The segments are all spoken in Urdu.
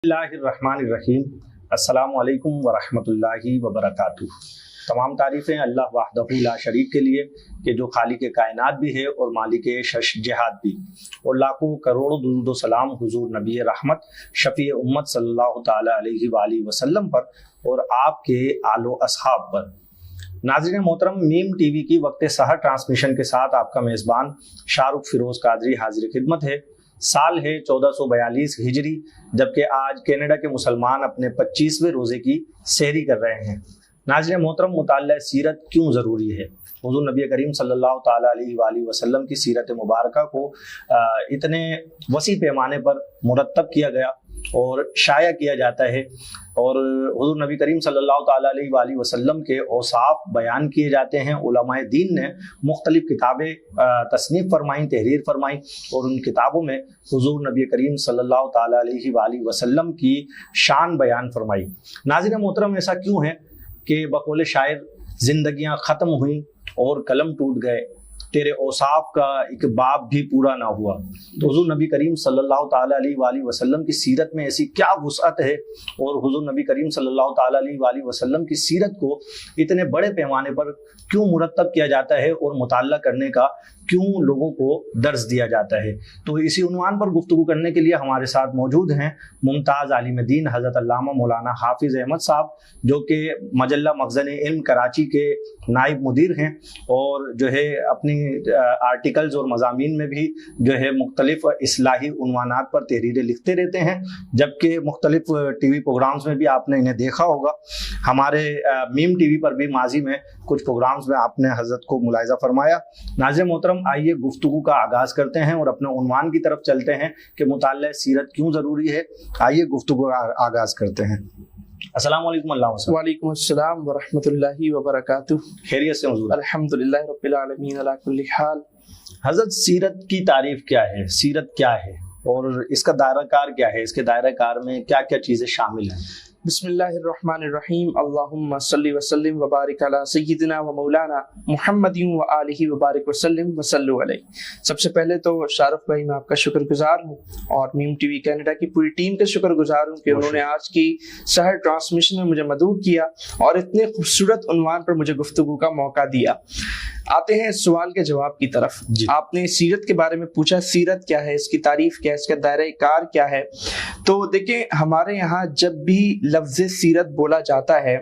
اللہ الرحمن الرحیم السلام علیکم ورحمۃ وبرکاتہ۔ تمام تعریفیں اللہ وحدہ لا شریک کے لیے کہ جو خالق کائنات بھی ہے اور مالک شش جہاد بھی، اور لاکھوں کروڑوں درود و سلام حضور نبی رحمت شفیع امت صلی اللہ تعالی علیہ وآلہ وسلم پر اور آپ کے آل و اصحاب پر۔ ناظرین محترم، میم ٹی وی کی وقت سحر ٹرانسمیشن کے ساتھ آپ کا میزبان شاہ رخ فیروز قادری حاضر خدمت ہے۔ سال ہے 1442 ہجری، جبکہ آج کینیڈا کے مسلمان اپنے 25ویں روزے کی سحری کر رہے ہیں۔ ناظرین محترم، مطالعہ سیرت کیوں ضروری ہے؟ حضور نبی کریم صلی اللہ تعالی علیہ وآلہ وسلم کی سیرت مبارکہ کو اتنے وسیع پیمانے پر مرتب کیا گیا اور شائع کیا جاتا ہے، اور حضور نبی کریم صلی اللہ تعالی علیہ وآلہ وسلم کے اوصاف بیان کیے جاتے ہیں۔ علماء دین نے مختلف کتابیں تصنیف فرمائیں، تحریر فرمائیں، اور ان کتابوں میں حضور نبی کریم صلی اللہ تعالی علیہ وآلہ وسلم کی شان بیان فرمائی۔ ناظرین محترم، ایسا کیوں ہے کہ بقول شاعر زندگیاں ختم ہوئیں اور قلم ٹوٹ گئے، تیرے اوصاف کا ایک باب بھی پورا نہ ہوا؟ تو حضور نبی کریم صلی اللہ تعالی علیہ وآلہ وسلم کی سیرت میں ایسی کیا وسعت ہے، اور حضور نبی کریم صلی اللہ تعالی علیہ وآلہ وسلم کی سیرت کو اتنے بڑے پیمانے پر کیوں مرتب کیا جاتا ہے اور مطالعہ کرنے کا کیوں لوگوں کو درس دیا جاتا ہے؟ تو اسی عنوان پر گفتگو کرنے کے لیے ہمارے ساتھ موجود ہیں ممتاز عالم دین حضرت علامہ مولانا حافظ احمد صاحب، جو کہ مجلہ مخزن علم کراچی کے نائب مدیر ہیں، اور جو ہے اپنی آرٹیکلز اور مضامین میں بھی جو ہے مختلف اصلاحی عنوانات پر تحریریں لکھتے رہتے ہیں، جبکہ مختلف ٹی وی پروگرامز میں بھی آپ نے انہیں دیکھا ہوگا۔ ہمارے میم ٹی وی پر بھی ماضی میں کچھ پروگرامز میں آپ نے حضرت کو ملاحظہ فرمایا۔ ناظرین محترم، آئیے گفتگو کا آغاز کرتے ہیں اور اپنے عنوان کی طرف چلتے ہیں کہ مطالعہ سیرت کیوں ضروری ہے۔ آئیے گفتگو کا آغاز کرتے ہیں۔ السلام علیکم اللہ وسلم۔ وعلیکم السلام ورحمۃ اللہ وبرکاتہ۔ خیریت سے حضور؟ الحمدللہ رب العالمین علی کل حال۔ حضرت، سیرت کی تعریف کیا ہے؟ سیرت کیا ہے اور اس کا دائرہ کار کیا ہے؟ اس کے دائرہ کار میں کیا کیا چیزیں شامل ہیں؟ بسم اللہ الرحمن الرحیم۔ اللہم صلی وسلم وبارک علی سیدنا و مولانا محمد و آلہ وبارک وسلم وصلو علیہ۔ سب سے پہلے تو شاہ رخ بھائی، میں آپ کا شکر گزار ہوں، اور میم ٹی وی کینیڈا کی پوری ٹیم کا شکر گزار ہوں کہ انہوں نے آج کی سحر ٹرانسمیشن میں مجھے مدعو کیا اور اتنے خوبصورت عنوان پر مجھے گفتگو کا موقع دیا۔ آتے ہیں سوال کے جواب کی طرف۔ آپ نے سیرت کے بارے میں پوچھا، سیرت کیا ہے، اس کی تعریف کیا ہے، اس کا دائرہ کار کیا ہے؟ تو دیکھیں، ہمارے یہاں جب بھی لفظ سیرت بولا جاتا ہے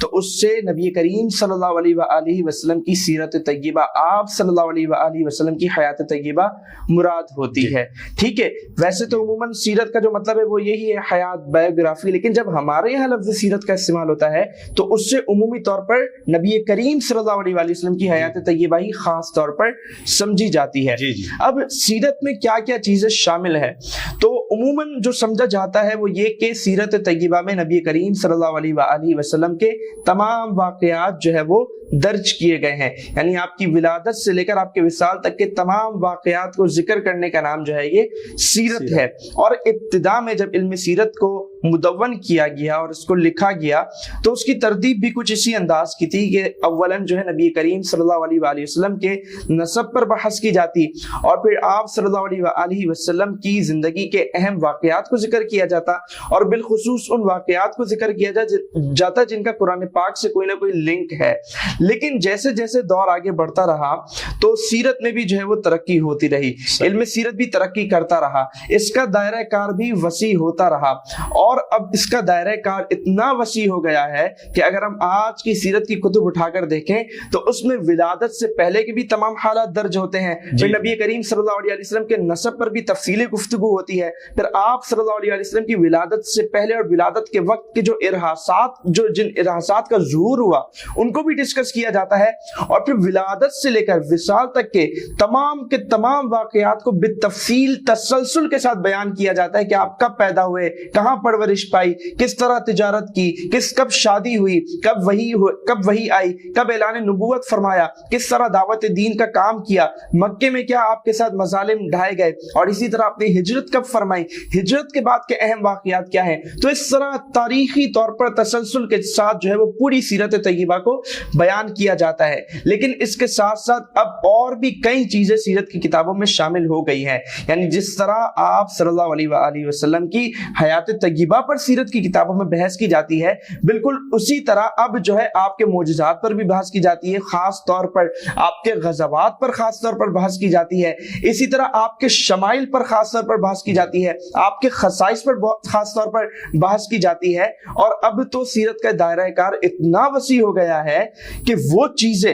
تو اس سے نبی کریم صلی اللہ علیہ وآلہ وسلم کی سیرت طیبہ، آپ صلی اللہ علیہ وآلہ وسلم کی حیات طیبہ مراد ہوتی ہے۔ ٹھیک ہے، ویسے تو عموماً سیرت کا جو مطلب ہے وہ یہی ہے، حیات، بایوگرافی، لیکن جب ہمارے یہاں لفظ سیرت کا استعمال ہوتا ہے تو اس سے عمومی طور پر نبی کریم صلی اللہ علیہ وآلہ وسلم کی حیات طیبہ ہی خاص طور پر سمجھی جاتی ہے۔ اب سیرت میں کیا کیا چیزیں شامل ہے؟ تو عموماً جو سمجھا جاتا ہے وہ یہ کہ سیرت طیبہ میں نبی کریم صلی اللہ علیہ وآلہ وسلم کے تمام واقعات جو ہے وہ درج کیے گئے ہیں، یعنی آپ کی ولادت سے لے کر آپ کے وصال تک کے تمام واقعات کو ذکر کرنے کا نام جو ہے یہ سیرت ہے۔ اور ابتدا میں جب علم سیرت کو مدون کیا گیا اور اس کو لکھا گیا تو اس کی ترتیب بھی کچھ اسی انداز کی تھی کہ اولاً جو ہے نبی کریم صلی اللہ علیہ وآلہ وسلم کے نسب پر بحث کی جاتی، اور پھر آپ صلی اللہ علیہ وآلہ وسلم کی زندگی کے اہم واقعات کو ذکر کیا جاتا، اور بالخصوص ان واقعات کو ذکر کیا جاتا جن کا قرآن پاک سے کوئی نہ کوئی لنک ہے۔ لیکن جیسے جیسے دور آگے بڑھتا رہا تو سیرت میں بھی جو ہے وہ ترقی ہوتی رہی، علم سیرت بھی ترقی کرتا رہا، اس کا دائرہ کار بھی وسیع ہوتا رہا، اور اب اس کا دائرہ کار اتنا وسیع ہو گیا ہے کہ اگر ہم آج کی سیرت کی کتب اٹھا کر دیکھیں تو اس میں ولادت سے پہلے کے بھی تمام حالات درج ہوتے ہیں، پھر نبی کریم صلی اللہ علیہ وسلم کے نسب پر بھی تفصیلی گفتگو ہوتی ہے، پھر آپ صلی اللہ علیہ وسلم کی ولادت سے پہلے اور ولادت کے وقت کے جو ارہاسات، جن ارہاسات کا ظہور ہوا ان کو بھی ڈسکس کیا جاتا ہے، اور پھر ولادت سے لے کر وصال تک کے تمام واقعات کو بالتفصیل تسلسل کے ساتھ بیان کیا جاتا ہے کہ آپ کب پیدا ہوئے، کہاں پرورش پائی، کس طرح تجارت کی، کب شادی ہوئی، کب وحی آئی، کب اعلان نبوت فرمایا، کس طرح دعوت دین کا کام کیا، مکے میں کیا آپ کے ساتھ مظالم ڈھائے گئے، اور اسی طرح آپ نے ہجرت کب فرمائی، ہجرت کے بعد کے اہم واقعات کیا ہیں۔ تو اس طرح تاریخی طور پر تسلسل کے ساتھ جو ہے وہ پوری سیرت طیبہ کو بیان کیا جاتا ہے، لیکن اس کے ساتھ ساتھ اب اور بھی کئی چیزیں سیرت کی کتابوں میں شامل ہو گئی ہیں، یعنی جس طرح آپ صلی اللہ علیہ وآلہ وسلم کی حیات طیبہ طیبہ پر سیرت کی کتابوں میں بحث کی جاتی ہے، بالکل اسی طرح اب جو ہے آپ کے معجزات پر بھی بحث کی جاتی ہے، خاص طور پر آپ کے غزوات پر خاص طور پر بحث کی جاتی ہے، اسی طرح آپ کے شمائل پر خاص طور پر بحث کی جاتی ہے، آپ کے خصائص پر خاص طور پر بحث کی جاتی ہے۔ اور اب تو سیرت کا دائرہ کار اتنا وسیع ہو گیا ہے کہ وہ چیزیں،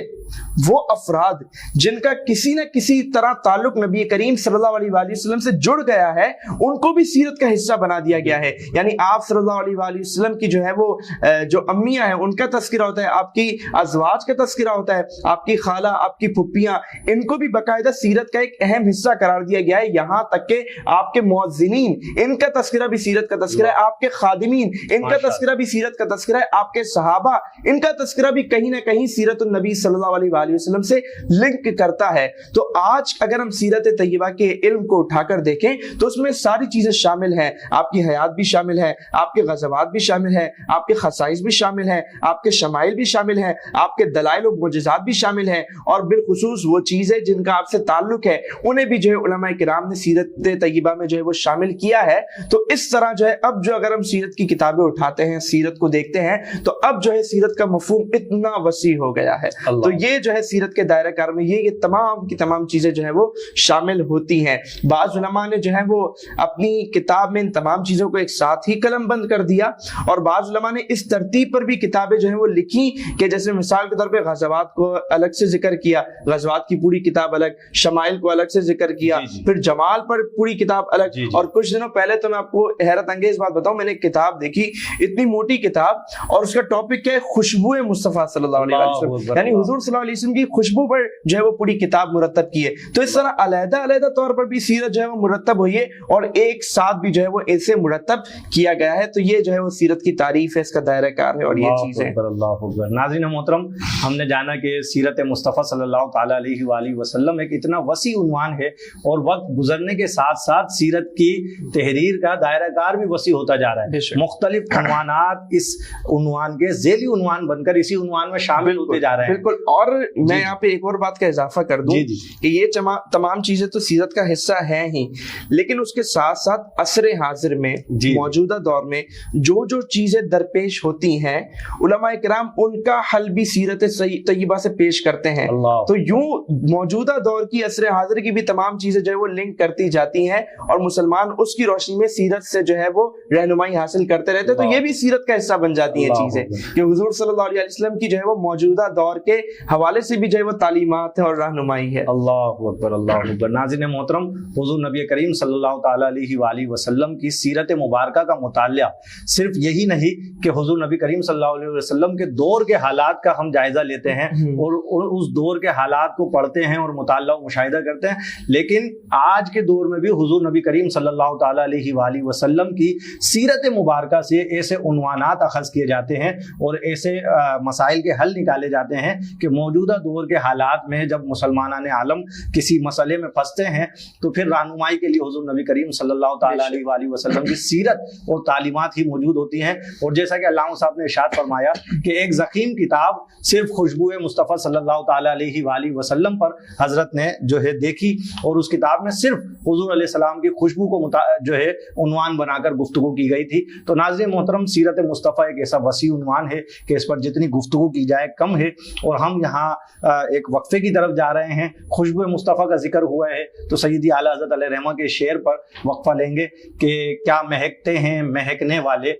وہ افراد جن کا کسی نہ کسی طرح تعلق نبی کریم صلی اللہ علیہ وآلہ وسلم سے جڑ گیا ہے، ان کو بھی سیرت کا حصہ بنا دیا گیا ہے۔ یعنی آپ صلی اللہ علیہ وآلہ وسلم کی جو ہے وہ جو امیاں ہیں ان کا تذکرہ ہوتا ہے، آپ کی ازواج کا تذکرہ ہوتا ہے، آپ کی خالہ، آپ کی پھپھیاں، ان کو بھی باقاعدہ سیرت کا ایک اہم حصہ قرار دیا گیا ہے۔ یہاں تک کہ آپ کے مؤذنین، ان کا تذکرہ بھی سیرت کا تذکرہ ہے، آپ کے خادمین، ان کا تذکرہ بھی سیرت کا تذکرہ ہے، آپ کے صحابہ، ان کا تذکرہ بھی کہیں نہ کہیں سیرت النبی صلی اللہ علیہ وآلہ وسلم سے لنک کرتا ہے۔ تو آج اگر ہم سیرت طیبہ کے علم کو اٹھا کر دیکھیں تو اس میں ساری چیزیں شامل ہیں، آپ کی حیات بھی شامل ہے، آپ کے غزوات بھی شامل ہیں، آپ کے خصائص بھی شامل ہیں، آپ کے شمائل بھی شامل ہیں، آپ کے دلائل و معجزات بھی شامل ہیں، اور بالخصوص وہ چیزیں جن کا آپ سے تعلق ہے انہیں بھی جو ہے علماء کرام نے سیرت طیبہ میں جو ہے وہ شامل کیا ہے۔ تو اس طرح جو ہے اب جو اگر ہم سیرت کی کتابیں اٹھاتے ہیں، سیرت کو دیکھتے ہیں، تو اب جو ہے سیرت کا مفہوم اتنا وسیع ہو گیا ہے۔ تو یہ جو ہے سیرت کے دائرہ کار میں یہ تمام کی تمام چیزیں جو ہے وہ شامل ہوتی ہیں۔ بعض علماء نے جو ہے وہ اپنی کتاب میں ان تمام چیزوں کو ایک ساتھ ہی قلم بند کر دیا، اور بعض علماء نے اس ترتیب پر بھی کتابیں جو ہیں وہ لکھی کہ جیسے مثال کے طور پہ غزوات کو الگ سے ذکر کیا، غزوات کی پوری کتاب الگ، شمائل کو الگ سے ذکر کیا، پھر جمال پر پوری کتاب الگ۔ اور کچھ دنوں پہلے تو میں آپ کو حیرت انگیز بات بتاؤں، میں نے ایک کتاب دیکھی، اتنی موٹی کتاب، اور اس کا ٹاپک کیا ہے؟ خوشبو مصطفیٰ صلی اللہ علیہ وسلم، یعنی حضور صلی اللہ علیہ وسلم کی خوشبو پر جو ہے وہ پوری کتاب مرتب کی ہے۔ تو اس طرح علیحدہ علیحدہ طور پر بھی سیرت جو ہے وہ مرتب ہوئی ہے، اور ایک ساتھ بھی جو ہے وہ ایسے مرتب کیا گیا ہے۔ تو یہ جو ہے وہ سیرت کی تعریف ہے، اس کا دائرہ کار ہے، اور یہ چیزیں۔ اللہ اکبر۔ ناظرین محترم، ہم نے جانا کہ سیرت مصطفیٰ صلی اللہ تعالیٰ علیہ وآلہ وسلم ایک اتنا وسیع عنوان ہے، اور وقت گزرنے کے ساتھ ساتھ سیرت کی تحریر کا دائرہ کار بھی وسیع ہوتا جا رہا ہے۔ مختلف عنوانات اس عنوان کے ذیلی عنوان بن کر اسی عنوان میں شامل ہوتے جا رہے ہیں۔ بالکل، اور میں یہاں پہ ایک اور بات کا اضافہ کر دوں کہ یہ تمام چیزیں تو سیرت کا حصہ ہیں ہی، لیکن اس کے ساتھ ساتھ عصر حاضر میں، موجودہ دور میں جو چیزیں درپیش ہوتی ہیں، علماء کرام ان کا حل بھی سیرت طیبہ سے پیش کرتے ہیں۔ تو یوں موجودہ دور کی، عصر حاضر کی بھی تمام چیزیں جو ہے وہ لنک کرتی جاتی ہیں، اور مسلمان اس کی روشنی میں سیرت سے جو ہے وہ رہنمائی حاصل کرتے رہتے ہیں۔ تو یہ بھی سیرت کا حصہ بن جاتی ہیں چیزیں کہ حضور صلی اللہ علیہ وسلم کی جو ہے وہ موجودہ دور کے حوالے سے بھی جو ہے وہ تعلیمات ہے اور رہنمائی ہے۔ اللہ اکبر، اللہ اکبر۔ ناظرین محترم، حضور نبی کریم صلی اللہ تعالیٰ علیہ وآلہ وسلم کی سیرت مبارکہ کا مطالعہ صرف یہی نہیں کہ حضور نبی کریم صلی اللہ علیہ وسلم کے دور کے حالات کا ہم جائزہ لیتے ہیں اور اس دور کے حالات کو پڑھتے ہیں اور مطالعہ و مشاہدہ کرتے ہیں، لیکن آج کے دور میں بھی حضور نبی کریم صلی اللہ تعالیٰ علیہ وآلہ وسلم کی سیرت مبارکہ سے ایسے عنوانات اخذ کیے جاتے ہیں اور ایسے مسائل کے حل نکالے جاتے ہیں کہ موجودہ دور کے حالات میں جب مسلمانان عالم کسی مسئلے میں پھنستے ہیں تو پھر رہنمائی کے لیے حضور نبی کریم صلی اللہ تعالیٰ علیہ وآلہ وسلم کی سیرت اور تعلیمات ہی موجود ہوتی ہیں۔ اور جیسا کہ علامہ صاحب نے ارشاد فرمایا کہ ایک ضخیم کتاب صرف خوشبو مصطفیٰ صلی اللہ تعالیٰ علیہ وآلہ وسلم پر حضرت نے جو ہے دیکھی، اور اس کتاب میں صرف حضور علیہ السلام کی خوشبو کو جو ہے عنوان بنا کر گفتگو کی گئی تھی۔ تو ناظرین محترم، سیرت مصطفیٰ ایک ایسا وسیع عنوان ہے کہ اس پر جتنی گفتگو کی جائے کم ہے، اور ہم یہاں ایک وقفے کی طرف جا رہے ہیں۔ خوشبو مصطفیٰ کا ذکر ہوا ہے تو سیدی اعلیٰ حضرت علیہ رحمہ کے شعر پر وقفہ لیں گے کہ کیا مہکتے ہیں مہکنے والے،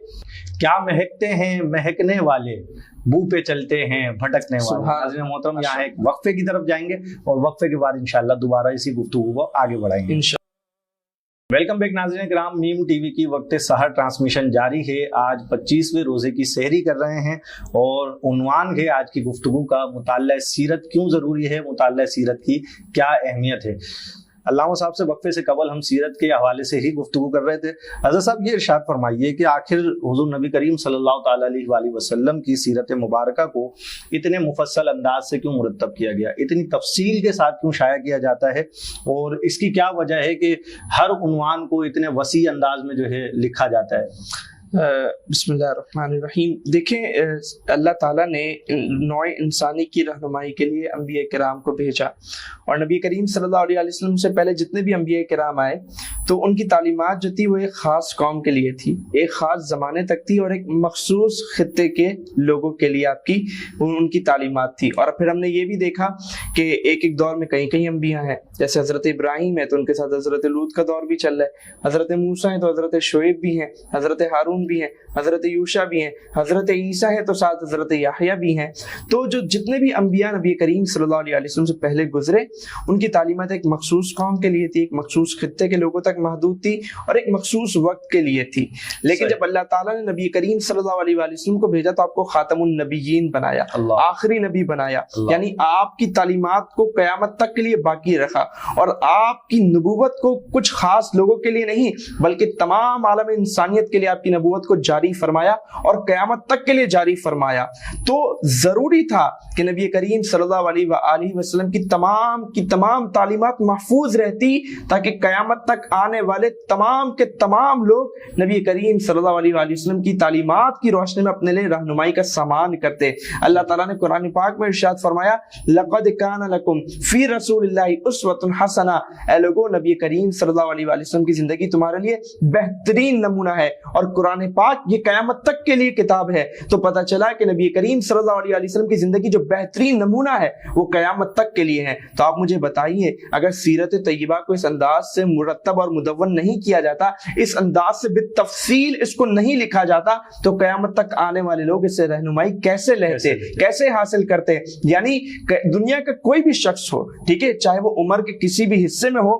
کیا مہکتے ہیں مہکنے والے، بو پہ چلتے ہیں بھٹکنے والے۔ ناظرین محترم، یہاں ایک وقفے کی طرف جائیں گے اور وقفے کے بعد انشاءاللہ دوبارہ اسی گفتگو کو آگے بڑھائیں گے۔ ویلکم بیک ناظرین کرام، میم ٹی وی کی وقت سحر ٹرانسمیشن جاری ہے۔ آج 25ویں روزے کی سحری کر رہے ہیں، اور عنوان ہے آج کی گفتگو کا مطالعہ سیرت کیوں ضروری ہے، مطالعہ سیرت کی کیا اہمیت ہے۔ علامہ صاحب سے وقفے سے قبل ہم سیرت کے حوالے سے ہی گفتگو کر رہے تھے۔ حضرت صاحب یہ ارشاد فرمائیے کہ آخر حضور نبی کریم صلی اللہ تعالیٰ علیہ وآلہ وسلم کی سیرت مبارکہ کو اتنے مفصل انداز سے کیوں مرتب کیا گیا، اتنی تفصیل کے ساتھ کیوں شائع کیا جاتا ہے، اور اس کی کیا وجہ ہے کہ ہر عنوان کو اتنے وسیع انداز میں جو ہے لکھا جاتا ہے؟ بسم اللہ الرحمن الرحیم. دیکھیں اللہ تعالیٰ نے نوع انسانی کی رہنمائی کے لیے انبیاء کرام کو بھیجا, اور نبی کریم صلی اللہ علیہ وسلم سے پہلے جتنے بھی انبیاء کرام آئے تو ان کی تعلیمات جو تھی وہ ایک خاص قوم کے لیے تھی, ایک خاص زمانے تک تھی, اور ایک مخصوص خطے کے لوگوں کے لیے آپ کی ان کی تعلیمات تھی. اور پھر ہم نے یہ بھی دیکھا کہ ایک ایک دور میں کئی انبیاء ہیں, جیسے حضرت ابراہیم ہے تو ان کے ساتھ حضرت لوط کا دور بھی چل رہا ہے, حضرت موسیٰ ہیں تو حضرت شعیب بھی ہیں, حضرت ہارون بھی ہیں, حضرت یوشع بھی ہیں, حضرت عیسیٰ ہیں تو ساتھ حضرت یحییٰ بھی ہیں. تو جو جتنے بھی انبیاء نبی کریم صلی اللہ علیہ وسلم سے پہلے گزرے ان کی تعلیمات ایک مخصوص قوم کے لیے تھی, ایک مخصوص خطے کے لوگوں تک محدود تھی, اور ایک مخصوص وقت کے لیے تھی. لیکن جب اللہ تعالیٰ نے نبی کریم صلی اللہ علیہ وسلم کو بھیجا تو آپ کو خاتم النبیین بنایا, آخری نبی بنایا, یعنی آپ کی تعلیمات کو قیامت تک کے لیے باقی رکھا, اور آپ کی نبوت کو کچھ خاص لوگوں کے لیے نہیں بلکہ تمام عالم انسانیت کے لیے آپ کی نبوت کو جاری فرمایا اور قیامت تک کے لیے جاری فرمایا. تو ضروری تھا کہ نبی کریم صلی اللہ علیہ وآلہ وسلم کی تمام تعلیمات محفوظ رہتی تاکہ قیامت تک آنے والے تمام کے تمام لوگ نبی کریم صلی اللہ علیہ وآلہ وسلم کی تعلیمات کی روشنی میں اپنے لیے رہنمائی کا سامان کرتے. اللہ تعالیٰ نے قرآن پاک میں ارشاد فرمایا لقد کان لکم فی رسول اللہ اسوۃ حسنہ, اے لوگو نبی کریم صلی اللہ علیہ وآلہ وسلم کی زندگی تمہارے لیے بہترین نمونہ ہے, اور قرآن پاک یہ قیامت تک کے لیے کتاب ہے. تو پتہ چلا کہ نبی کریم صلی اللہ علیہ وسلم کی زندگی جو بہترین نمونہ ہے وہ قیامت تک کے لیے ہے. تو آپ مجھے بتائیے اگر سیرت طیبہ کو اس انداز سے مرتب اور مدون نہیں کیا جاتا, اس انداز سے بالتفصیل اس کو نہیں لکھا جاتا, تو قیامت تک آنے والے لوگ اس سے رہنمائی کیسے لیتے, کیسے حاصل کرتے؟ یعنی دنیا کا کوئی بھی شخص ہو, ٹھیک ہے, چاہے وہ عمر کے کسی بھی حصے میں ہو,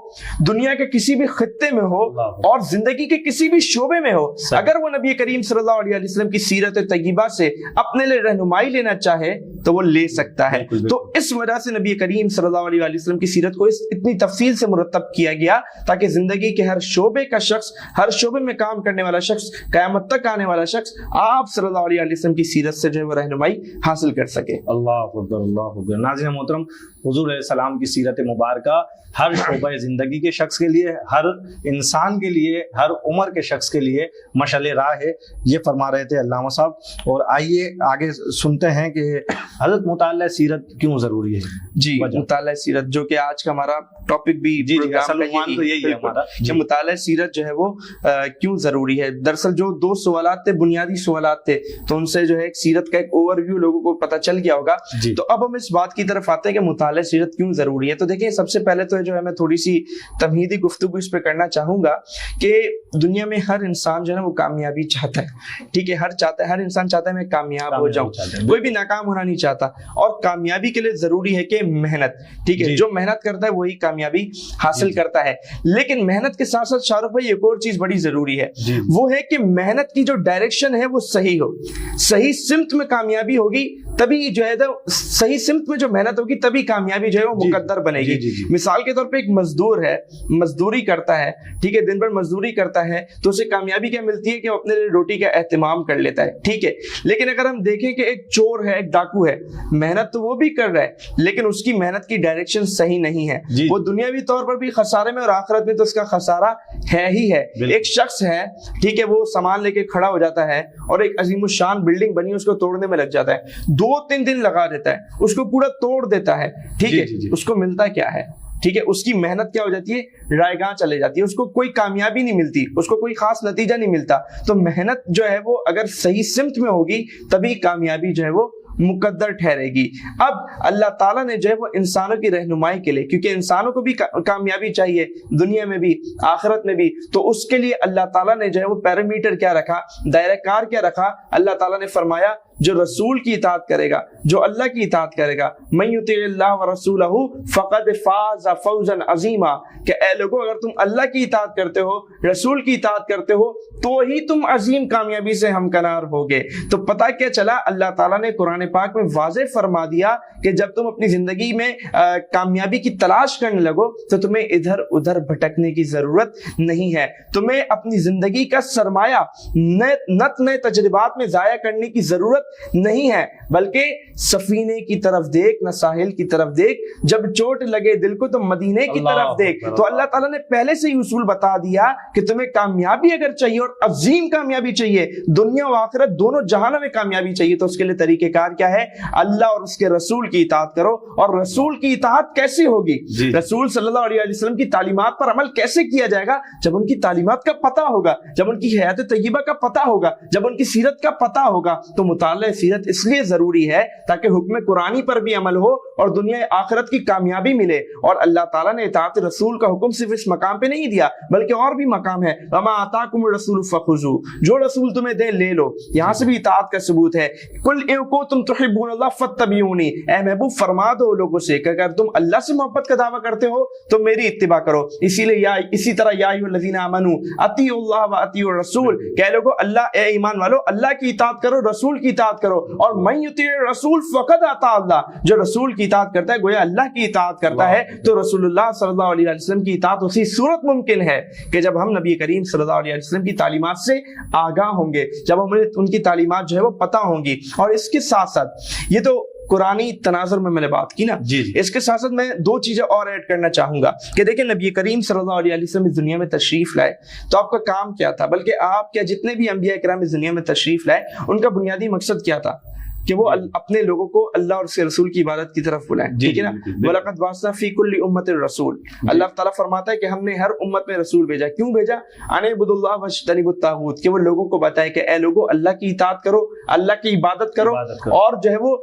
دنیا کے کسی بھی خطے میں ہو, اور زندگی کے کسی بھی شعبے میں ہو, اگر وہ نبی کریم صلی اللہ علیہ وسلم کی سیرت طیبہ سے اپنے لیے رہنمائی لینا چاہے تو وہ لے سکتا ہے. تو اس وجہ سے نبی کریم صلی اللہ علیہ وسلم کی سیرت کو اتنی تفصیل سے مرتب کیا گیا تاکہ زندگی کے ہر شعبے کا شخص, ہر شعبے میں کام کرنے والا شخص, قیامت تک آنے والا شخص آپ صلی اللہ علیہ وسلم کی سیرت سے جو ہے وہ رہنمائی حاصل کر سکے. اللہ اکبر, اللہ اکبر. ناظرین محترم, حضور علیہ السلام کی سیرت مبارکہ ہر شعبہ زندگی کے شخص کے لیے, ہر انسان کے لیے, ہر عمر کے شخص کے لیے مشعل راہ ہے, یہ فرما رہے تھے علامہ صاحب. اور آئیے آگے سنتے ہیں کہ حضرت مطالعہ سیرت کیوں ضروری ہے. جی, مطالعہ سیرت جو کہ آج کا ہمارا ٹاپک بھی عنوان تو یہی ہے ہمارا, کہ مطالعہ سیرت جو ہے وہ کیوں ضروری ہے. دراصل جو 2 سوالات تھے, بنیادی سوالات تھے, تو ان سے جو ہے ایک سیرت کا ایک اوور ویو لوگوں کو پتہ چل گیا ہوگا. تو اب ہم اس بات کی طرف آتے ہیں کہ مطالعہ سیرت کیوں ضروری ہے. تو دیکھیں سب سے پہلے تو جو ہے میں تھوڑی سی تمہیدی گفتگو اس پہ کرنا چاہوں گا کہ دنیا میں ہر انسان جو ہے وہ کامیابی چاہتا ہے, ٹھیک ہے, ہر انسان چاہتا ہے میں کامیاب ہو جاؤں, کوئی بھی ناکام ہونا نہیں چاہتا. اور کامیابی کے لیے ضروری ہے کہ محنت, ٹھیک ہے, جو محنت کرتا ہے وہی کامیابی حاصل کرتا ہے. لیکن محنت کے ساتھ ساتھ شاہ رخ بھائی ایک اور چیز بڑی ضروری ہے, وہ ہے کہ محنت کی جو ڈائریکشن ہے وہ صحیح ہو, صحیح سمت میں کامیابی ہوگی تبھی جو ہے صحیح سمت میں جو محنت ہوگی تبھی کامیابی جو ہے وہ مقدر بنے گی. مثال کے طور پہ ایک مزدور ہے, مزدوری کرتا ہے, ٹھیک ہے, دن بھر مزدوری کرتا ہے, تو اسے کامیابی کیا ملتی ہے کہ وہ اپنے لیے روٹی کا اہتمام کر لیتا ہے, ٹھیک ہے. لیکن اگر ہم دیکھیں کہ ایک چور ہے, ایک ڈاکو ہے, محنت تو وہ بھی کر رہا ہے لیکن اس کی محنت کی ڈائریکشن صحیح نہیں ہے, وہ دنیاوی طور پر بھی خسارے میں اور آخرت میں تو اس کا خسارہ ہے ہی ہے. ایک شخص ہے, ٹھیک ہے, وہ سامان لے کے کھڑا ہو جاتا ہے اور ایک عظیم الشان بلڈنگ بنی اس کو توڑنے میں لگ جاتا ہے, 2-3 دن لگا دیتا ہے, اس کو پورا توڑ دیتا ہے, ٹھیک ہے, اس کو ملتا کیا ہے, ٹھیک ہے, اس کی محنت کیا ہو جاتی ہے, رائے گاں چلے جاتی ہے, اس کو کوئی کامیابی نہیں ملتی, اس کو کوئی خاص نتیجہ نہیں ملتا. تو محنت جو ہے وہ اگر صحیح سمت میں ہوگی تبھی کامیابی جو ہے وہ مقدر ٹھہرے گی. اب اللہ تعالیٰ نے جو ہے وہ انسانوں کی رہنمائی کے لیے, کیونکہ انسانوں کو بھی کامیابی چاہیے دنیا میں بھی آخرت میں بھی, تو اس کے لیے اللہ تعالیٰ نے جو ہے وہ پیرامیٹر کیا رکھا, دائرہ کار کیا رکھا. اللہ تعالیٰ نے فرمایا جو رسول کی اطاعت کرے گا, جو اللہ کی اطاعت کرے گا, من یطع اللہ ورسولہ فقد فاز فوزا عظیما, کہ اے لوگو اگر تم اللہ کی اطاعت کرتے ہو, رسول کی اطاعت کرتے ہو, تو ہی تم عظیم کامیابی سے ہمکنار ہوگے. تو پتہ کیا چلا, اللہ تعالیٰ نے قرآن پاک میں واضح فرما دیا کہ جب تم اپنی زندگی میں کامیابی کی تلاش کرنے لگو تو تمہیں ادھر ادھر بھٹکنے کی ضرورت نہیں ہے, تمہیں اپنی زندگی کا سرمایہ نت نئے تجربات میں ضائع کرنے کی ضرورت ضرورت نہیں ہے، بلکہ سفینے کی طرف دیکھ، نہ ساحل کی طرف دیکھ، جب چوٹ لگے دل کو تو مدینے کی طرف دیکھ۔ تو اللہ تعالیٰ نے پہلے سے ہی اصول بتا دیا کہ تمہیں کامیابی اگر چاہیے اور عظیم کامیابی چاہیے، دنیا و آخرت دونوں جہانوں میں کامیابی چاہیے، تو اس کے لیے طریقہ کار کیا ہے؟ اللہ اور اس کے رسول کی اطاعت کرو۔ اور رسول کی اطاعت کیسے ہوگی؟ رسول صلی اللہ علیہ وسلم کی تعلیمات پر عمل کیسے کیا جائے گا؟ جب ان کی تعلیمات کا پتہ ہوگا، جب ان کی حیات طیبہ کا پتہ ہوگا، جب ان کی سیرت کا پتہ ہوگا۔ تو مطالعہ سیرت اس لیے ضروری ہے تاکہ حکم قرآنی پر بھی عمل ہو اور دنیا آخرت کی کامیابی ملے۔ اور اللہ تعالیٰ نے اطاعت رسول کا حکم صرف اس مقام پہ نہیں دیا بلکہ اور بھی مقام ہے، وَمَا آتَاكُمُ الرَّسُولُ فَخُذُوهُ، جو رسول تمہیں دے لے لو۔ یہاں سے بھی اطاعت کا ثبوت ہے۔ قُلْ إِن كُنتُمْ تُحِبُّونَ اللَّهَ فَاتَّبِعُونِي، اے محبوب فرما دو لوگوں سے کہ اگر تم اللہ سے محبت کا دعویٰ کرتے ہو تو میری اتباع کرو۔ اسی طرح یا ایھا الذین آمنوا اطیعوا اللہ واطیعوا الرسول، کہ لوگو اللہ، اے ایمان والو، اللہ کی اطاعت کرو، رسول کی اطاعت کرو۔ اور من یطیع الرسول فقد اطاع اللہ، جو رسول کی اطاعت کرتا ہے گویا اللہ کی اطاعت کرتا ہے۔ تو رسول اللہ صلی اللہ علیہ وسلم کی اطاعت اسی صورت ممکن ہے کہ جب ہم نبی کریم صلی اللہ علیہ وسلم کی تعلیمات سے آگاہ ہوں گے، جب ہمیں ان کی تعلیمات جو ہے وہ پتہ ہوں گی۔ اور اس کے ساتھ ساتھ یہ تو قرآنی تناظر میں نے بات کی نا، اس کے ساتھ ساتھ میں دو چیزیں اور ایڈ کرنا چاہوں گا کہ دیکھیں نبی کریم صلی اللہ علیہ وسلم اس دنیا میں تشریف لائے تو آپ کا کام کیا تھا، بلکہ آپ کیا جتنے بھی انبیاء کرام اس دنیا میں تشریف لائے ان کا بنیادی مقصد کیا تھا؟ کہ وہ اپنے لوگوں کو اللہ اور اس کے رسول کی عبادت کی طرف بلائیں، ٹھیک ہے نا؟ وَلَقَدْ بَعَثْنَا فِي كُلِّ أُمَّةٍ رَسُولٍ، اللہ تعالیٰ فرماتا ہے کہ ہم نے ہر امت میں رسول بھیجا۔ کیوں بھیجا؟ أَنِ اعْبُدُوا اللَّهَ وَاجْتَنِبُوا الطَّاغُوتَ، کہ وہ لوگوں کو بتائے کہ اے لوگوں اللہ کی اطاعت کرو، اللہ کی عبادت کرو، اور جو ہے وہ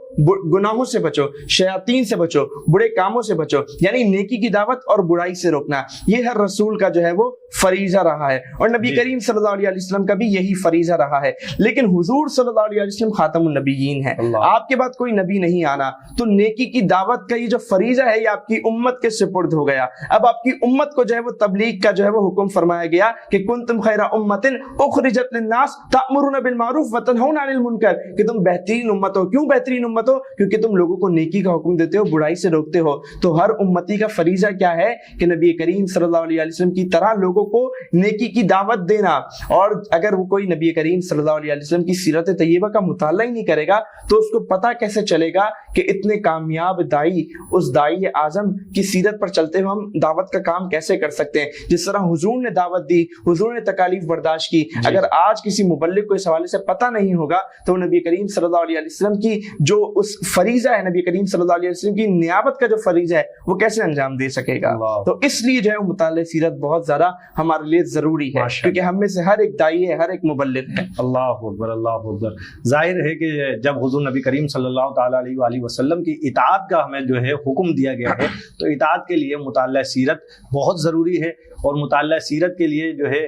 گناہوں سے بچو، شیاطین سے بچو، برے کاموں سے بچو، یعنی نیکی کی دعوت اور برائی سے روکنا۔ یہ ہر رسول کا جو ہے وہ فریضہ رہا ہے، اور نبی کریم صلی اللہ علیہ وسلم کا بھی یہی فریضہ رہا ہے۔ لیکن حضور صلی اللہ علیہ وسلم خاتم النبیین ہے، آپ کے بعد کوئی نبی نہیں آنا، تو نیکی کی دعوت کا یہ جو فریضہ ہے یہ آپ کی امت کے سپرد ہو گیا۔ اب آپ کی امت کو جو ہے وہ تبلیغ کا جو ہے وہ حکم فرمایا گیا کہ کنتم خیر امۃ اخرجت للناس تأمرون بالمعروف وتنہون عن المنکر، کہ تم بہترین امت ہو۔ کیوں بہترین امت ہو؟ کیونکہ تم لوگوں کو نیکی کا حکم دیتے ہو، برائی سے روکتے ہو۔ تو ہر امتی کا فریضہ کیا ہے کہ نبی کریم صلی اللہ علیہ وسلم کی طرح لوگوں کو نیکی کی دعوت دینا۔ اور اگر وہ کوئی نبی کریم صلی اللہ علیہ وسلم کی سیرت طیبہ کا مطالعہ ہی نہیں کرے گا تو اس کو پتہ کیسے چلے گا کہ اتنے کامیاب دائی، اس دائی اعظم کی سیرت پر چلتے ہوئے ہم دعوت کا کام کیسے کر سکتے ہیں؟ جس طرح حضور نے دعوت دی، حضور نے تکالیف برداشت کی، اگر آج کسی مبلغ کو اس حوالے سے پتہ نہیں ہوگا تو نبی کریم صلی اللہ علیہ وسلم کی جو اس فریضہ ہے، نبی کریم صلی اللہ علیہ وسلم کی نیابت کا جو فریضہ ہے وہ کیسے انجام دے سکے گا؟ تو اس لیے جو ہے مطالعہ سیرت بہت زیادہ ہمارے لیے ضروری ہے، کیونکہ ہم میں سے ہر ایک دائی ہے، ہر ایک مبلغ ہے۔ اللہ اکبر، اللہ اکبر۔ ظاہر ہے کہ جب حضور نبی کریم صلی اللہ تعالیٰ علیہ وآلہ وسلم کی اطاعت کا ہمیں جو ہے حکم دیا گیا ہے، تو اطاعت کے لیے مطالعہ سیرت بہت ضروری ہے۔ اور مطالعہ سیرت کے لیے جو ہے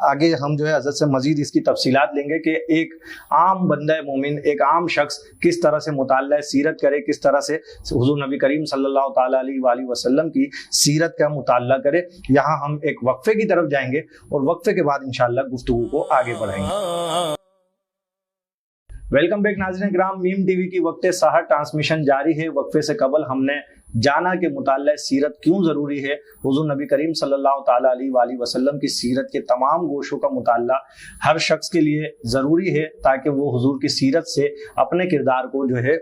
آگے ہم جو ہے حضرت سے مزید اس کی تفصیلات لیں گے کہ ایک عام بندہ مومن، ایک عام شخص کس طرح سے مطالعہ سیرت کرے، کس طرح سے حضور نبی کریم صلی اللہ تعالیٰ علیہ وآلہ وسلم کی سیرت کا مطالعہ کرے۔ یہاں ہم ایک وقفے کی طرف جائیں گے اور وقفے کے بعد انشاءاللہ گفتگو کو آگے بڑھائیں گے۔ ویلکم بیک ناظرین کرام، میم ٹی وی کی وقت سحر ٹرانسمیشن جاری ہے۔ وقفے سے قبل ہم نے جانا کہ مطالعہ سیرت کیوں ضروری ہے۔ حضور نبی کریم صلی اللہ تعالیٰ علیہ وآلہ وسلم کی سیرت کے تمام گوشوں کا مطالعہ ہر شخص کے لیے ضروری ہے تاکہ وہ حضور کی سیرت سے اپنے کردار کو جو ہے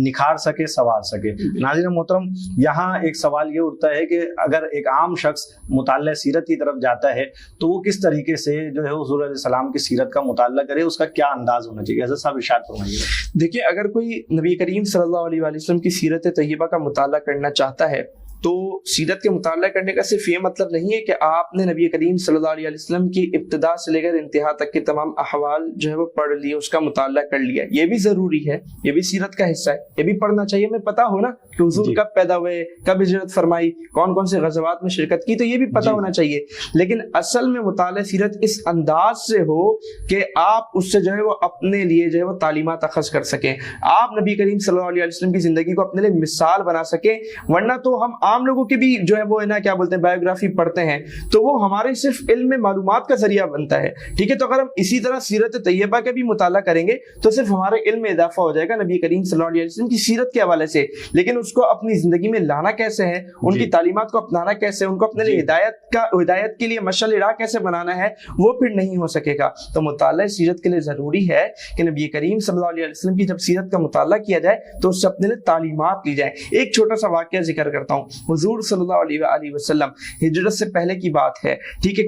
نکھار سکے، سنوار سکے۔ ناظرین محترم، یہاں ایک سوال یہ اٹھتا ہے کہ اگر ایک عام شخص مطالعہ سیرت کی طرف جاتا ہے تو وہ کس طریقے سے جو ہے حضور علیہ السلام کی سیرت کا مطالعہ کرے، اس کا کیا انداز ہونا چاہیے؟ حضرت صاحب ارشاد فرمائیے۔ دیکھیں، اگر کوئی نبی کریم صلی اللہ علیہ وآلہ وسلم کی سیرت طیبہ کا مطالعہ کرنا چاہتا ہے تو سیرت کے مطالعہ کرنے کا صرف یہ مطلب نہیں ہے کہ آپ نے نبی کریم صلی اللہ علیہ وسلم کی ابتدا سے لے کر انتہا تک کے تمام احوال جو ہے وہ پڑھ لیے، اس کا مطالعہ کر لیا۔ یہ بھی ضروری ہے، یہ بھی سیرت کا حصہ ہے، یہ بھی پڑھنا چاہیے۔ ہمیں پتہ ہو نا کہ حضور کب پیدا ہوئے، کب ہجرت فرمائی، کون کون سے غزوات میں شرکت کی، تو یہ بھی پتہ ہونا چاہیے۔ لیکن اصل میں مطالعہ سیرت اس انداز سے ہو کہ آپ اس سے جو ہے وہ اپنے لیے جو ہے وہ تعلیمات اخذ کر سکیں، آپ نبی کریم صلی اللہ علیہ وسلم کی زندگی کو اپنے لیے مثال بنا سکیں۔ ورنہ تو ہم عام لوگوں کی بھی جو ہے وہ ہے نا کیا بولتے ہیں بایوگرافی پڑھتے ہیں تو وہ ہمارے صرف علم میں معلومات کا ذریعہ بنتا ہے. ٹھیک ہے, تو اگر ہم اسی طرح سیرت طیبہ کا بھی مطالعہ کریں گے تو صرف ہمارے علم میں اضافہ ہو جائے گا نبی کریم صلی اللہ علیہ وسلم کی سیرت کے حوالے سے, لیکن اس کو اپنی زندگی میں لانا کیسے ہے, ان کی تعلیمات کو اپنانا کیسے, ان کو اپنے لیے ہدایت کے لیے مشعل راہ کیسے بنانا ہے, وہ پھر نہیں ہو سکے گا. تو مطالعہ سیرت کے لیے ضروری ہے کہ نبی کریم صلی اللہ علیہ وسلم کی جب سیرت کا مطالعہ کیا جائے تو اس سے اپنے لیے تعلیمات لی جائیں. ایک چھوٹا سا واقعہ ذکر کرتا ہوں. حضور صلی اللہ علیہ وآلہ وسلم ہجرت سے پہلے کی بات ہے, ٹھیک ہے,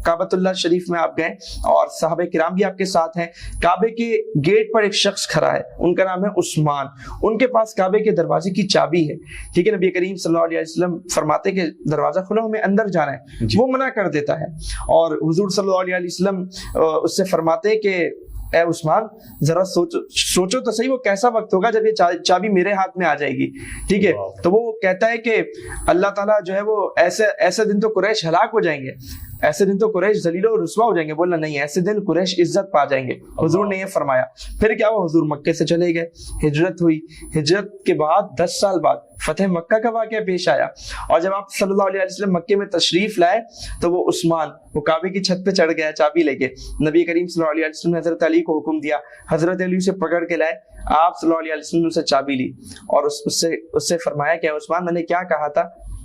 کعبۃ اللہ شریف میں آپ گئے اور صحابہ کرام بھی آپ کے ساتھ ہیں. کعبے کے گیٹ پر ایک شخص کھڑا ہے, ان کا نام ہے عثمان. ان کے پاس کعبے کے دروازے کی چابی ہے, ٹھیک ہے. نبی کریم صلی اللہ علیہ وسلم فرماتے کہ دروازہ کھلا, ہمیں اندر جانا ہے. وہ منع کر دیتا ہے اور حضور صلی اللہ علیہ وسلم اس سے فرماتے کہ اے عثمان ذرا سوچو تو صحیح, وہ کیسا وقت ہوگا جب یہ چابی میرے ہاتھ میں آ جائے گی, ٹھیک ہے. تو وہ کہتا ہے کہ اللہ تعالیٰ جو ہے وہ ایسے دن تو قریش ہلاک ہو جائیں گے, ایسے دن تو قریش ذلیل و رسوا ہو جائیں گے. بولنا نہیں, ایسے دن قریش عزت پا جائیں گے. حضور نے یہ فرمایا. پھر کیا ہوا, حضور مکے سے چلے گئے, ہجرت ہوئی. ہجرت کے بعد 10 سال بعد فتح مکہ کا واقعہ پیش آیا, اور جب آپ صلی اللہ علیہ وسلم مکے میں تشریف لائے تو وہ عثمان وہ کعبے کی چھت پہ چڑھ گیا چابی لے کے. نبی کریم صلی اللہ علیہ وسلم نے حضرت علی کو حکم دیا, حضرت علی سے پکڑ کے لائے. آپ صلی اللہ علیہ وسلم سے چابی لی اور اس سے فرمایا کہ عثمان میں نے کیا کہا تھا,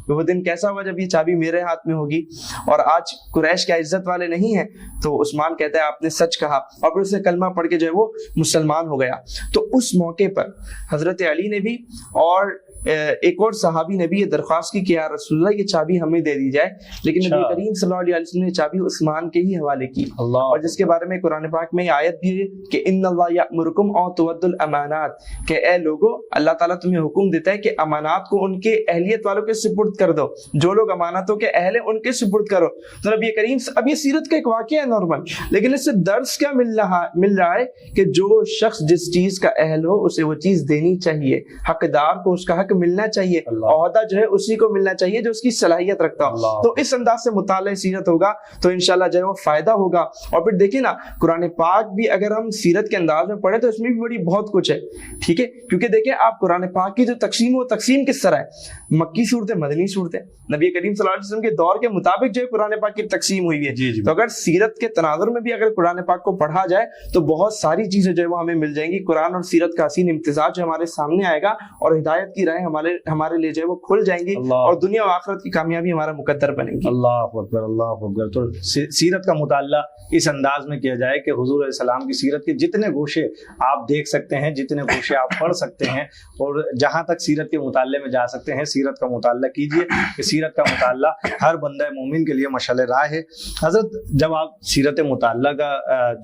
وہ دن کیسا ہوا جب یہ چابی میرے ہاتھ میں ہوگی, اور آج قریش کیا عزت والے نہیں ہیں. تو عثمان کہتا ہے آپ نے سچ کہا, اور پھر اسے کلمہ پڑھ کے جو ہے وہ مسلمان ہو گیا. تو اس موقع پر حضرت علی نے بھی اور ایک اور صحابی نے بھی یہ درخواست کی کہ یا رسول اللہ یہ چابی ہمیں دے دی جائے, لیکن نبی کریم صلی اللہ علیہ وسلم نے چابی عثمان کے ہی حوالے کی. اور جس کے بارے میں قرآن پاک میں یہ آیت بھی ہے کہ ان اللہ یأمرکم ان تؤدوا الامانات, کہ اے لوگو اللہ تعالیٰ تمہیں حکم دیتا ہے کہ امانات کو ان کے اہلیت والوں کے سپرد کر دو, جو لوگ امانتوں کے اہل ہیں ان کے سپرد کرو. تو نبی کریم اب یہ سیرت کا ایک واقعہ ہے نارمل, لیکن اس سے درس کیا مل رہا ہے کہ جو شخص جس چیز کا اہل ہو اسے وہ چیز دینی چاہیے, حقدار کو اس کا حق ملنا چاہیے, عہدہ جو ہے اسی کو ملنا چاہیے جو اس کی صلاحیت رکھتا ہو. تو اس انداز سے مطالعہ سیرت ہوگا تو انشاءاللہ جو ہے وہ فائدہ ہوگا. اور پھر دیکھیں نا قرآن پاک بھی اگر ہم سیرت کے انداز میں پڑھیں تو اس میں بھی بڑی بہت کچھ ہے, ٹھیک ہے. کیونکہ دیکھیں آپ قرآن پاک کی جو تقسیم وہ تقسیم کس طرح ہے, مکی صورتیں, مدنی صورتیں. نبی کریم صلی اللہ علیہ وسلم کے دور کے مطابق جو ہے قرآن پاک کی تقسیم ہوئی ہے. تو اگر سیرت کے تناظر میں بھی اگر قرآن پاک کو پڑھا جائے تو بہت ساری چیزیں جو ہے وہ ہمیں مل جائیں گی. قرآن اور سیرت کا حسین امتزاج جو ہمارے سامنے آئے گا اور ہدایت کی راہیں ہمارے لیے جو ہے وہ کھل جائیں گی, اور دنیا و آخرت کی کامیابی ہمارا مقدر بنے گی. اللہ اکبر, اللہ اکبر. تو سیرت کا مطالعہ اس انداز میں کیا جائے کہ حضور علیہ السلام کی سیرت کے جتنے گوشے آپ دیکھ سکتے ہیں, جتنے گوشے آپ پڑھ سکتے ہیں, اور جہاں تک سیرت کے مطالعے میں جا سکتے ہیں سیرت کا مطالعہ کیجیے, کہ سیرت کا مطالعہ ہر بندہ مومن کے لیے مشعل راہ ہے. حضرت جب آپ سیرت مطالعہ کا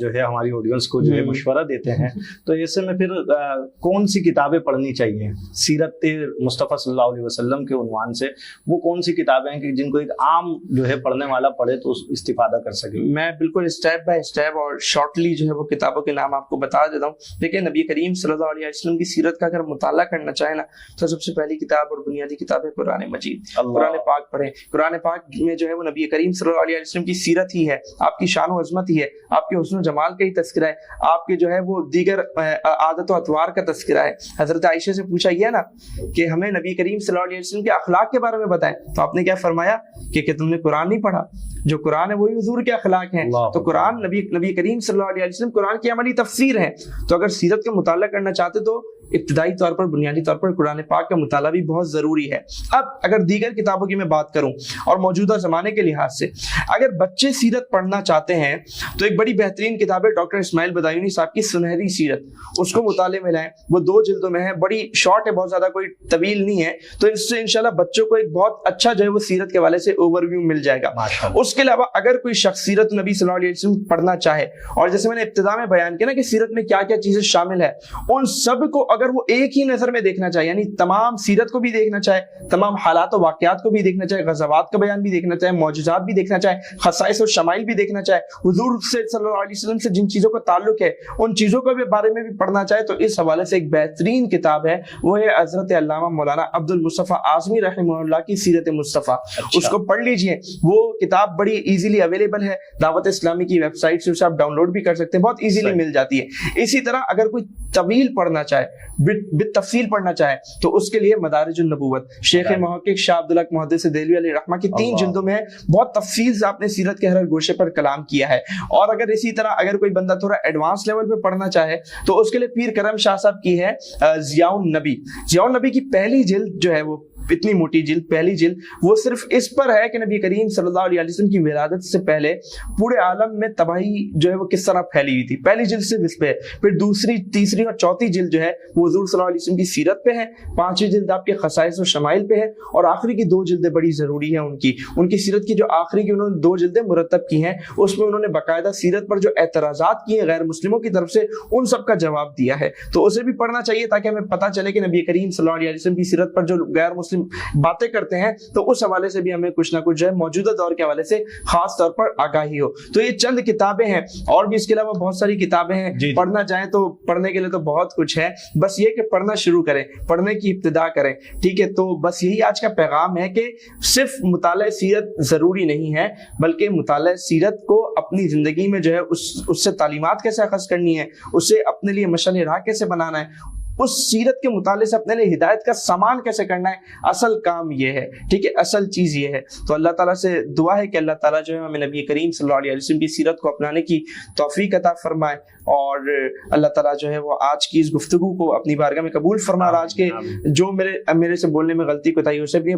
جو ہے ہماری آڈینس کو جو ہے مشورہ دیتے ہیں تو ایسے میں پھر کون سی کتابیں پڑھنی چاہیے سیرت مصطفیٰ صلی اللہ علیہ وسلم کے عنوان سے, وہ کون سی کتابیں ہیں کہ جن کو ایک عام جو ہے پڑھنے والا پڑھے تو استفادہ کر سکے؟ میں بالکل اسٹیپ بائی اسٹیپ اور شارٹلی جو ہے وہ کتابوں کے نام آپ کو بتا دیتا ہوں. دیکھیں نبی کریم صلی اللہ علیہ وسلم کی سیرت کا اگر مطالعہ کرنا چاہیں نا تو سب سے پہلی کتاب اور بنیادی کتاب ہے قرآن مجید. قرآن پاک پڑھیں. قرآن پاک میں جو ہے وہ نبی کریم صلی اللہ علیہ وسلم کی سیرت ہی ہے, آپ کی شان و عظمت ہی ہے, آپ کے حسن و جمال کا ہی تذکرہ ہے, آپ کے جو ہے وہ دیگر عادت و اطوار کا تذکرہ ہے. حضرت عائشہ سے پوچھا گیا نا کہ ہمیں نبی کریم صلی اللہ علیہ وسلم کے اخلاق کے بارے میں بتائیں, تو آپ نے کیا فرمایا کہ تم نے قرآن نہیں پڑھا, جو قرآن ہے وہی حضور کے اخلاق ہیں. تو قرآن نبی کریم صلی اللہ علیہ وسلم قرآن کی عملی تفسیر ہے. تو اگر سیرت کا مطالعہ کرنا چاہتے تو ابتدائی طور پر بنیادی طور پر قرآن پاک کا مطالعہ بھی بہت ضروری ہے. اب اگر دیگر کتابوں کی میں بات کروں اور موجودہ زمانے کے لحاظ سے اگر بچے سیرت پڑھنا چاہتے ہیں تو ایک بڑی بہترین کتاب ہے ڈاکٹر اسماعیل بدایونی صاحب کی سنہری سیرت, اس کو مطالعے میں لائیں. وہ 2 جلدوں میں ہے, بڑی شارٹ ہے, بہت زیادہ کوئی طویل نہیں ہے. تو اس سے انشاءاللہ بچوں کو ایک بہت اچھا جو ہے وہ سیرت کے حوالے سے اوور ویو مل جائے گا. اس کے علاوہ اگر کوئی شخص سیرت نبی صلی اللہ علیہ وسلم پڑھنا چاہے, اور جیسے میں نے ابتدا میں بیان کیا نا کہ سیرت میں کیا کیا چیزیں شامل ہے, ان سب کو اگر وہ ایک ہی نظر میں دیکھنا چاہے, یعنی تمام سیرت کو بھی دیکھنا چاہے, تمام حالات و واقعات کو بھی دیکھنا چاہے, غزوات کا بیان بھی دیکھنا چاہے, معجزات بھی دیکھنا چاہے, خصائص و شمائل بھی دیکھنا چاہے, حضور سے صلی اللہ علیہ وسلم سے جن چیزوں کا تعلق ہے ان چیزوں کے بارے میں بھی پڑھنا چاہے, تو اس حوالے سے ایک بہترین کتاب ہے, وہ ہے حضرت علامہ مولانا عبد المصطفیٰ اعظمی رحمہ اللہ کی سیرت مصطفیٰ. اس کو پڑھ لیجئے. وہ کتاب بڑی ایزیلی اویلیبل ہے, دعوت اسلامی کی ویب سائٹ سے اسے آپ ڈاؤن لوڈ بھی کر سکتے ہیں, بہت ایزیلی مل جاتی ہے. اسی طرح اگر کوئی طویل پڑھنا چاہے, بالتفصیل پڑھنا چاہے, تو اس کے لیے مدارج النبوت شیخ محقق شاہ عبدالحق محدث دہلوی علیہ رحمہ کی 3 جلدوں میں بہت تفصیل سے آپ نے سیرت کے ہر گوشے پر کلام کیا ہے. اور اگر اسی طرح اگر کوئی بندہ تھوڑا ایڈوانس لیول پہ پڑھنا چاہے تو اس کے لیے پیر کرم شاہ صاحب کی ہے ضیاء النبی کی پہلی جلد جو ہے, وہ اتنی موٹی جلد, پہلی جلد, وہ صرف اس پر ہے کہ نبی کریم صلی اللہ علیہ وسلم کی ولادت سے پہلے پورے عالم میں تباہی جو ہے وہ کس طرح پھیلی ہوئی تھی. پہلی جلد صرف اس پہ ہے. پھر دوسری, تیسری اور چوتھی جلد جو ہے وہ حضور صلی اللہ علیہ وسلم کی سیرت پہ ہے. 5ویں جلد آپ کے خصائص و شمائل پہ ہے. اور آخری کی 2 جلدیں بڑی ضروری ہیں ان کی سیرت کی, جو آخری کی انہوں نے 2 جلدیں مرتب کی ہیں, اس میں انہوں نے باقاعدہ سیرت پر جو اعتراضات کیے غیر مسلموں کی طرف سے ان سب کا جواب دیا ہے. تو اسے بھی پڑھنا چاہیے تاکہ ہمیں پتہ چلے کہ نبی کریم صلی اللہ علیہ وسلم کی سیرت پر جو غیر مسلم باتیں کرتے ہیں تو اس حوالے سے بھی ہمیں کچھ نہ کچھ جو ہے موجودہ دور کے حوالے سے خاص طور پر آگاہی ہو. تو یہ چند کتابیں ہیں, اور بھی اس کے علاوہ بہت ساری کتابیں ہیں. پڑھنا چاہیں تو پڑھنے کے لیے تو بہت کچھ ہے, بس یہ کہ پڑھنا شروع کریں, پڑھنے کی ابتدا کریں. ٹھیک ہے, تو بس یہی آج کا پیغام ہے کہ صرف مطالعہ سیرت ضروری نہیں ہے, بلکہ مطالعہ سیرت کو اپنی زندگی میں جو ہے اس سے تعلیمات کیسے اخذ کرنی ہے, اسے اپنے لیے مشعل راہ کیسے بنانا ہے, اس سیرت کے مطالعے سے اپنے لیے ہدایت کا سامان کیسے کرنا ہے, اصل کام یہ ہے. ٹھیک ہے, اصل چیز یہ ہے. تو اللہ تعالیٰ سے دعا ہے کہ اللہ تعالیٰ جو ہے ہمیں نبی کریم صلی اللہ علیہ وسلم کی سیرت کو اپنانے کی توفیق عطا فرمائے, اور اللہ تعالیٰ جو ہے وہ آج کی اس گفتگو کو اپنی بارگاہ میں قبول فرمائے, اور آج کے جو میرے سے بولنے میں غلطی کوتاہی اسے بھی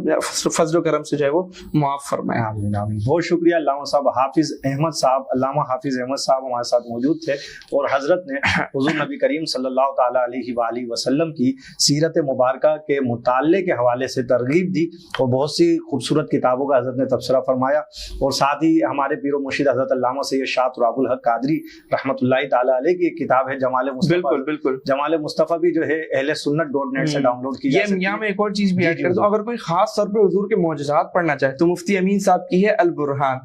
فضل و کرم سے جو ہے وہ معاف فرمائے. آمین آمین. بہت شکریہ علامہ صاحب. حافظ احمد صاحب, علامہ حافظ احمد صاحب ہمارے ساتھ موجود تھے, اور حضرت نے حضور نبی کریم صلی اللہ تعالیٰ علیہ وآلہ وسلم کی سیرت مبارکہ کے مطالعے کے حوالے سے ترغیب دی, اور بہت سی خوبصورت کتابوں کا حضرت نے تبصرہ فرمایا. اور ساتھ ہی ہمارے پیر و مرشد حضرت علامہ سید شاہ تراب الحق قادری رحمۃ اللہ تعالیٰ علیہ کی ایک کتاب ہے جمال مصطفیٰ. بالکل جمال مصطفیٰ بھی جو ہے اہل سنت.net سے ڈاؤن لوڈ کی جا سکتی ہے. یہاں میں ایک اور چیز بھی ایڈ کر دوں, اگر کوئی خاص طور پہ حضور کے معجزات پڑھنا چاہے تو مفتی امین صاحب کی ہے البرہان.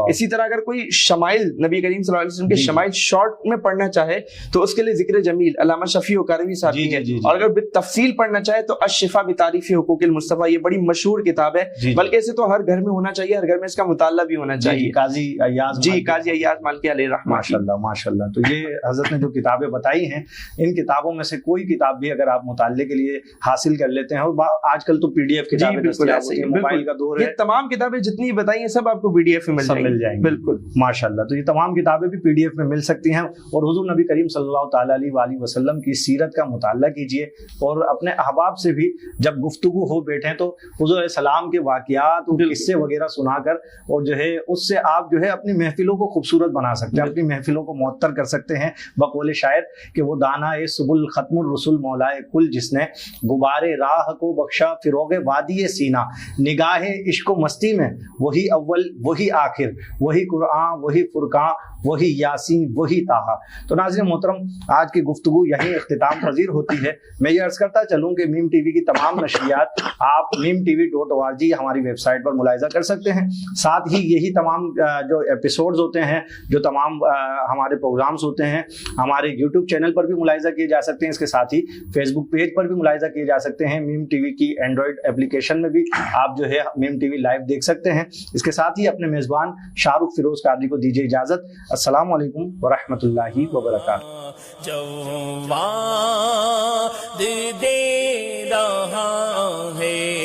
اسی طرح اگر کوئی شمائل نبی کریم صلی اللہ علیہ وسلم کے شمائل شارٹ میں پڑھنا چاہے تو اس کے لیے ذکر جمیل علامہ شفیع وقاروی صاحب کی ہے. اور اگر تفصیل پڑھنا چاہے تو الشفا بتعریف حقوق المصطفیٰ, یہ بڑی مشہور کتاب ہے, بلکہ اسے تو ہر گھر میں ہونا چاہیے, ہر گھر میں اس کا مطالعہ بھی ہونا چاہیے. قاضی ایاز مالکی علیہ رحمہ. ماشاءاللہ. تو یہ حضرت نے جو کتابیں بتائی ہیں, ان کتابوں میں سے کوئی کتاب بھی اگر آپ مطالعے کے لیے حاصل کر لیتے ہیں, اور آج کل تو PDF کتابیں دستیاب ہوتی ہیں, موبائل کا دور ہے, یہ تمام کتابیں جتنی بتائی ہیں سب آپ کو PDF میں مل جائیں گی. بالکل ماشاءاللہ. تو یہ تمام کتابیں بھی PDF میں مل سکتی ہیں, اور حضور نبی کریم صلی اللہ تعالیٰ علیہ وآلہ وسلم کی سیرت کا مطالعہ کیجیے, اور اپنے احباب سے بھی جب گفتگو ہو بیٹھیں تو حضور علیہ السلام کے واقعات, ان قصے وغیرہ سنا کر, اور جو ہے اس سے آپ جو ہے اپنی محفلوں کو خوبصورت بنا سکتے ہیں, اپنی محفلوں کو معطر کر سکتے ہیں. بقول شاعر کہ وہ دانا سبل ختم الرسول مولائے کل, جس نے غبار راہ کو بخشا فروغ وادی سینا, نگاہ عشق و مستی میں وہی اول وہی آخر, وہی قرآن وہی فرقان وہی یاسین وہی طٰہٰ. تو ناظرین محترم, آج کی گفتگو یہیں اختتام پذیر ہوتی ہے. میں یہ عرض کرتا چلوں کہ میم TV کی تمام نشریات آپ meemtv.org ہماری ویب سائٹ پر ملاحظہ کر سکتے ہیں. ساتھ ہی یہی تمام جو ایپیسوڈز ہوتے ہیں, جو تمام ہمارے پروگرامز ہوتے ہیں, ہمارے YouTube چینل پر بھی ملاحظہ کیے جا سکتے ہیں. اس کے ساتھ ہی Facebook پیج پر بھی ملاحظہ کیے جا سکتے ہیں. میم TV کی اینڈرائڈ اپلیکیشن میں بھی آپ جو ہے میم TV لائیو دیکھ سکتے ہیں. اس کے ساتھ ہی اپنے میزبان شاہ رخ فیروز قادری کو دیجیے اجازت. السلام علیکم ورحمۃ اللہ وبرکاتہ. دے رہا ہے